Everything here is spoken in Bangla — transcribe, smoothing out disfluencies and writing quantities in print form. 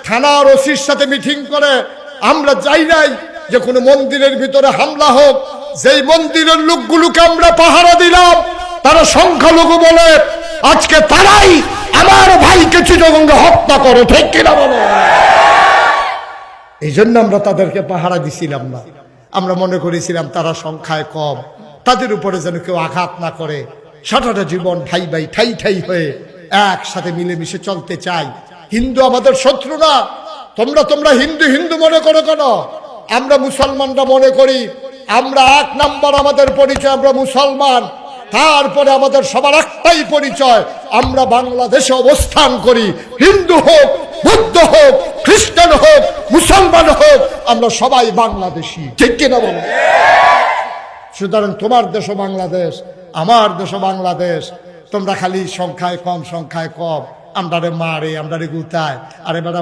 থানার ওসির সাথে মিটিং করে আমরা যাই নাই যে কোনো মন্দিরের ভিতরে হামলা হোক। যেই মন্দিরের লোকগুলোকে আমরা পাহারা দিলাম তারা সংখ্যালঘু বলে আজকে তারাই আমার ভাইকে চিটাগঙ্গে হত্যা করে, ঠিক কিনা বলো? এই জন্য আমরা তাদেরকে পাহারা দিছিলাম না। আমরা মনে করেছিলাম তারা সংখ্যায় কম, তাদের উপরে যেন কেউ আঘাত না করে। সারাটা জীবন ভাই ভাই ঠাই ঠাই হয়ে একসাথে মিলেমিশে চলতে চাই। হিন্দু আমাদের শত্রু না। তোমরা হিন্দু হিন্দু মনে করো কেন? আমরা মুসলমানরা মনে করি আমরা 1 নাম্বার আমাদের পরিচয় আমরা মুসলমান, তারপরে আমাদের সবার একটাই পরিচয় আমরা বাংলাদেশে অবস্থান করি। হিন্দু হোক, বৌদ্ধ হোক, খ্রিস্টান হোক, মুসলমান হোক, আমরা সবাই বাংলাদেশি, ঠিক কিনা বলো? সুতরাং তোমার দেশও বাংলাদেশ, আমার দেশও বাংলাদেশ। তোমরা খালি সংখ্যায় কম, সংখ্যায় কম, আমরারে মারে, আমরারে গুতায়, আরে বেটা